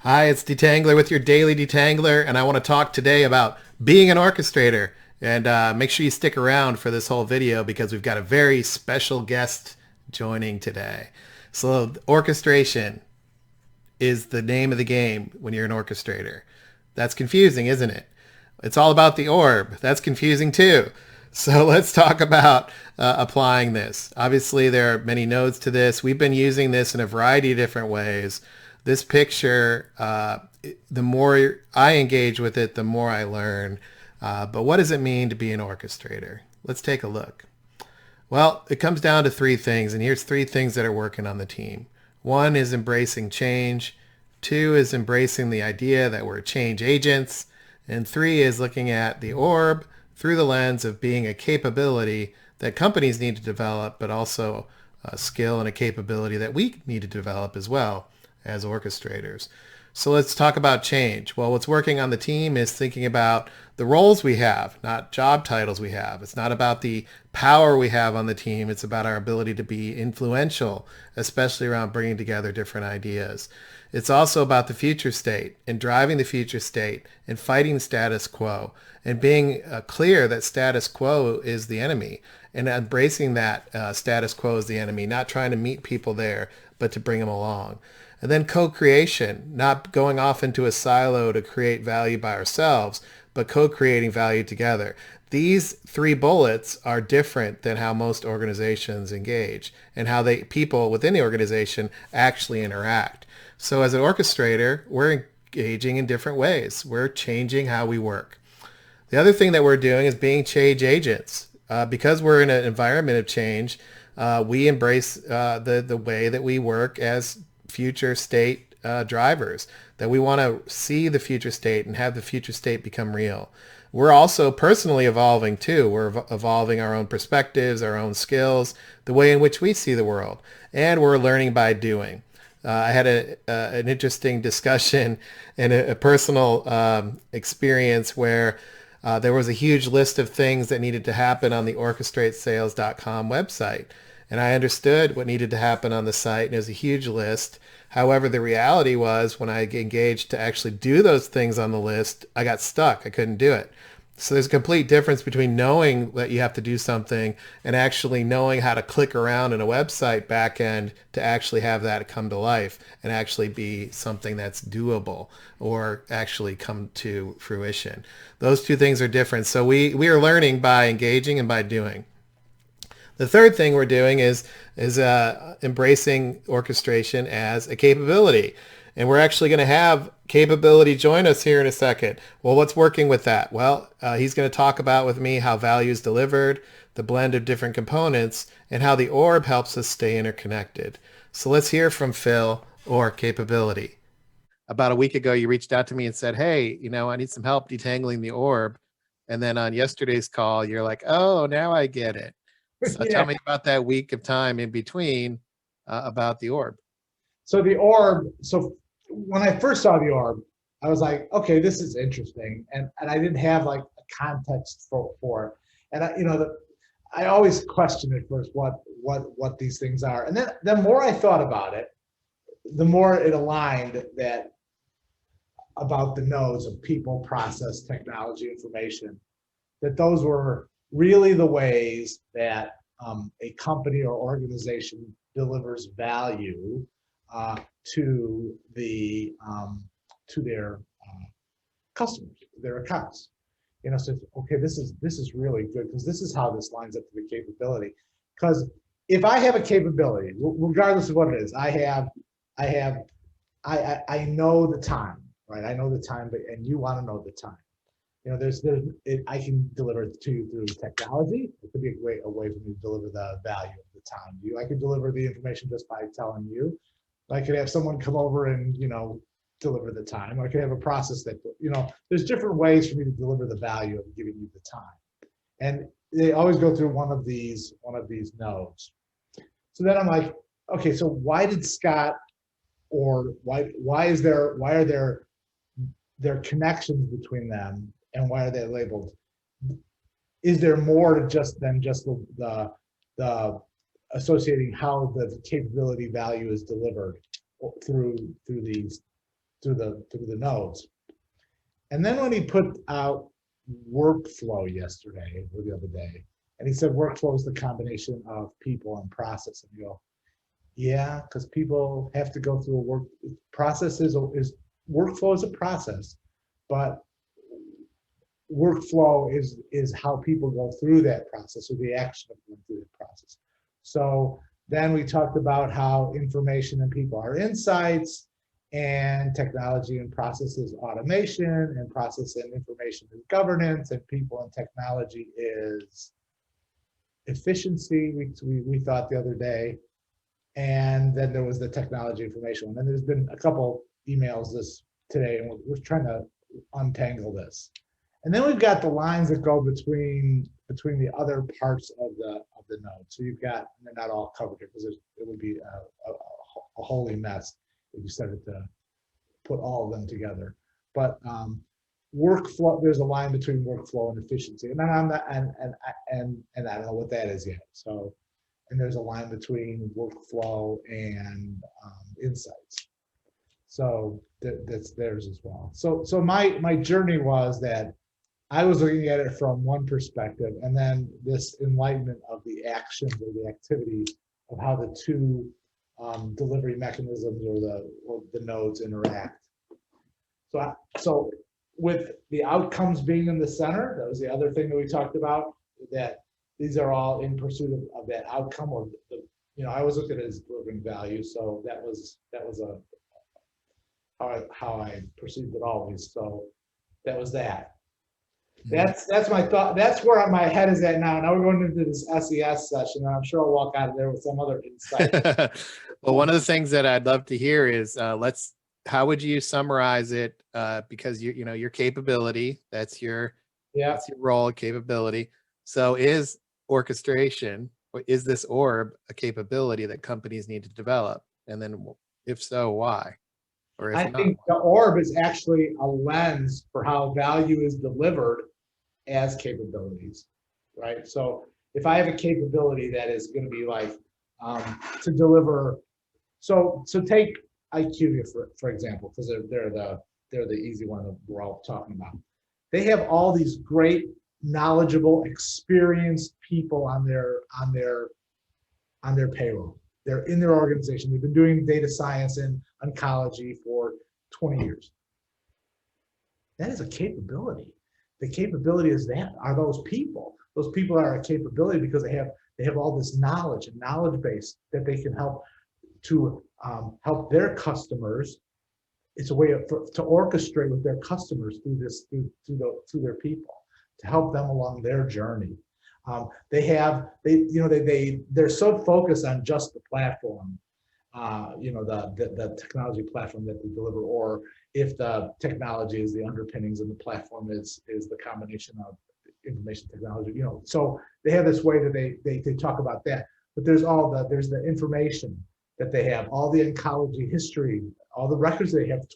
Hi, it's Detangler with your daily Detangler, and I want to talk today about being an orchestrator. And make sure you stick around for this whole video because we've got a very special guest joining today. So, orchestration is the name of the game when you're an orchestrator. That's confusing, isn't it? It's all about the orb. That's confusing too. So let's talk about applying this. Obviously, there are many nodes to this. We've been using this in a variety of different ways. This picture, the more I engage with it, the more I learn. But what does it mean to be an orchestrator? Let's take a look. Well, it comes down to three things, and here's three things that are working on the team. One is embracing change. Two is embracing the idea that we're change agents. And three is looking at the orb through the lens of being a capability that companies need to develop, but also a skill and a capability that we need to develop as well as orchestrators. So let's talk about change. Well, what's working on the team is thinking about the roles we have, not job titles we have. It's not about the power we have on the team. It's about our ability to be influential, especially around bringing together different ideas. It's also about the future state and driving the future state and fighting status quo and being clear that status quo is the enemy and embracing that status quo as the enemy, not trying to meet people there, but to bring them along. And then co-creation, not going off into a silo to create value by ourselves, but co-creating value together. These three bullets are different than how most organizations engage and how people within the organization actually interact. So as an orchestrator, we're engaging in different ways. We're changing how we work. The other thing that we're doing is being change agents. Because we're in an environment of change, we embrace the way that we work as future state drivers, that we want to see the future state and have the future state become real. We're also personally evolving too. We're evolving our own perspectives, our own skills, the way in which we see the world, and we're learning by doing. I had an interesting discussion and a personal experience where there was a huge list of things that needed to happen on the orchestratesales.com website. And I understood what needed to happen on the site, and it was a huge list. However, the reality was when I engaged to actually do those things on the list, I got stuck. I couldn't do it. So there's a complete difference between knowing that you have to do something and actually knowing how to click around in a website backend to actually have that come to life and actually be something that's doable or actually come to fruition. Those two things are different. So we are learning by engaging and by doing. The third thing we're doing is embracing orchestration as a capability. And we're actually going to have capability join us here in a second. Well, what's working with that? Well, he's going to talk about with me how value is delivered, the blend of different components, and how the orb helps us stay interconnected. So let's hear from Phil or capability. About a week ago, you reached out to me and said, hey, I need some help detangling the orb. And then on yesterday's call, you're like, oh, now I get it. So tell Yeah. me about that week of time in between about the orb. So the orb. So when I first saw the orb, I was like, okay, this is interesting, and I didn't have like a context for it. And I always question at first what these things are, and then the more I thought about it, the more it aligned that about the nodes of people, process, technology, information. That those were really the ways that a company or organization delivers value to their customers, their accounts. So okay, this is really good because this is how this lines up to the capability. Because if I have a capability, regardless of what it is, I have, I know the time, right? I know the time, and you want to know the time. I can deliver it to you through technology. It could be a way for me to deliver the value of the time to you. I could deliver the information just by telling you. I could have someone come over and deliver the time. I could have a process that there's different ways for me to deliver the value of giving you the time, and they always go through one of these nodes. So then I'm like, okay, so why did Scott, or why are there connections between them, and why are they labeled? Is there more to than just the associating how the capability value is delivered through these through the nodes. And then when he put out workflow yesterday or the other day, and he said workflow is the combination of people and process. And you go, yeah, because people have to go through a work process is workflow is a process, but workflow is how people go through that process, or the action of going through the process. So then we talked about how information and people are insights, and technology and process is automation, and process and information is governance, and people and technology is efficiency, we thought the other day. And then there was the technology information one. And there's been a couple emails this today, and we're trying to untangle this. And then we've got the lines that go between the other parts of the node. So you've got, and they're not all covered here because it would be a holy mess if you started to put all of them together. But workflow, there's a line between workflow and efficiency, and I'm not, and I don't know what that is yet. So, and there's a line between workflow and insights. So that's theirs as well. So my journey was that I was looking at it from one perspective, and then this enlightenment of the actions or the activities of how the two delivery mechanisms or the nodes interact. So with the outcomes being in the center, that was the other thing that we talked about, that these are all in pursuit of that outcome, or I always look at it as delivering value. So that was how I perceived it always. So that was that. That's my thought. That's where my head is at now. Now we're going into this SES session, and I'm sure I'll walk out of there with some other insight. Well, one of the things that I'd love to hear is how would you summarize it? Because your capability, that's your role, capability. So is orchestration, or is this orb a capability that companies need to develop? And then if so, why? Or if I not, think the orb is actually a lens for how value is delivered as capabilities, right? So if I have a capability that is going to be like to deliver, so take IQVIA for example, because they're the easy one that we're all talking about. They have all these great, knowledgeable, experienced people on their payroll. They're in their organization. They've been doing data science and oncology for 20 years. That is a capability. The capability are those people. Those people are a capability because they have all this knowledge and knowledge base that they can help to help their customers. It's a way to orchestrate with their customers through their people, to help them along their journey. They're so focused on just the platform, the technology platform that they deliver, or if the technology is the underpinnings and the platform is the combination of information technology, so they have this way that they talk about that. But there's the information that they have, all the oncology history, all the records they have,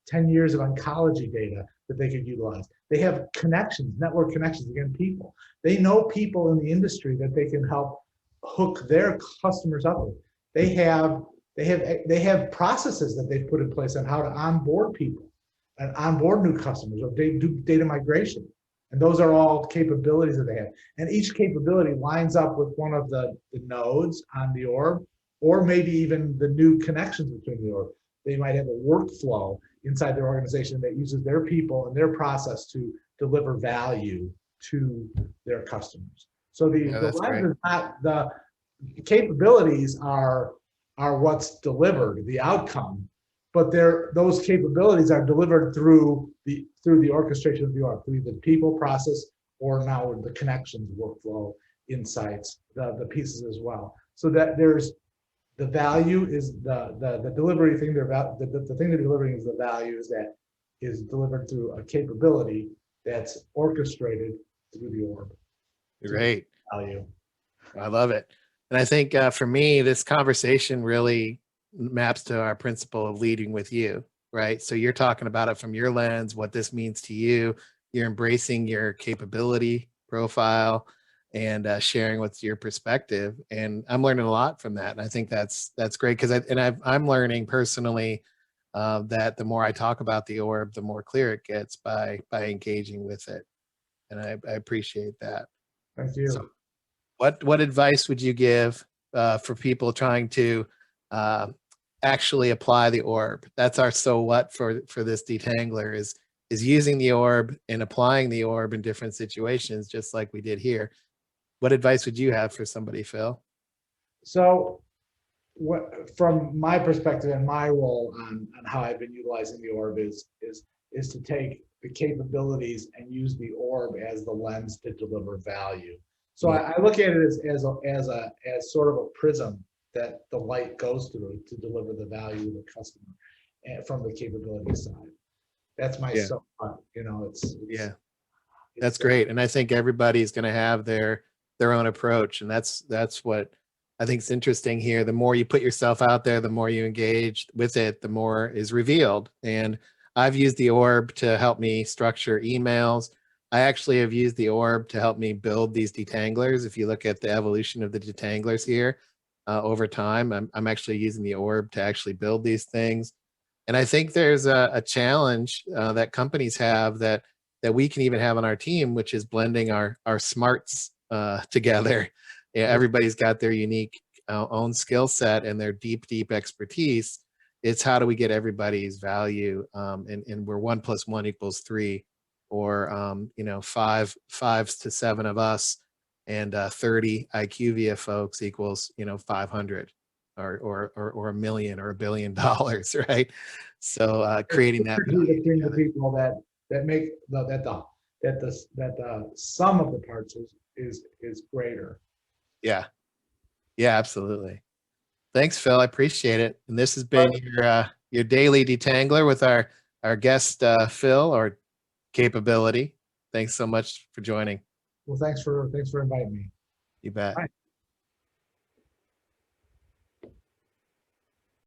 10 years of oncology data that they could utilize. They have connections, network connections, again, people. They know people in the industry that they can help hook their customers up with. They have processes that they've put in place on how to onboard people and onboard new customers, or they do data migration. And those are all capabilities that they have. And each capability lines up with one of the nodes on the orb, or maybe even the new connections between the org. They might have a workflow inside their organization that uses their people and their process to deliver value to their customers. So the lens is not, the capabilities are what's delivered, the outcome, but those capabilities are delivered through the orchestration of the org, through the people, process, or now the connections, workflow, insights, the pieces as well. So that there's the value is the delivery thing. The thing they're delivering is the value is delivered through a capability that's orchestrated through the orb. Great value. I love it. And I think for me, this conversation really maps to our principle of leading with you, right? So you're talking about it from your lens, what this means to you. You're embracing your capability profile and sharing what's your perspective. And I'm learning a lot from that. And I think that's great, because I'm learning personally that the more I talk about the orb, the more clear it gets by engaging with it. And I appreciate that. Thank you. So what advice would you give for people trying to actually apply the orb? That's our so what for this detangler is using the orb and applying the orb in different situations, just like we did here. What advice would you have for somebody, Phil? So from my perspective and my role on how I've been utilizing the orb is to take the capabilities and use the orb as the lens to deliver value. So Yeah. I look at it as sort of a prism that the light goes through to deliver the value to the customer, and from the capability side. That's my Yeah. it's That's great. And I think everybody's going to have their own approach. And that's what I think is interesting here. The more you put yourself out there, the more you engage with it, the more is revealed. And I've used the orb to help me structure emails. I actually have used the orb to help me build these detanglers. If you look at the evolution of the detanglers here over time, I'm actually using the orb to actually build these things. And I think there's a challenge that companies have that we can even have on our team, which is blending our smarts together. Yeah, everybody's got their unique own skill set and their deep expertise. It's how do we get everybody's value, and where 1 + 1 = 3, or 5 to 7 of us and 30 IQVIA folks equals 500 or $1 million or $1 billion, right? So creating that value between the together. people that make the sum of the parts is greater. Yeah, absolutely. Thanks, Phil. I appreciate it. And this has been your daily detangler with our guest Phil, or capability. Thanks so much for joining. Well, thanks for inviting me. You bet. Bye.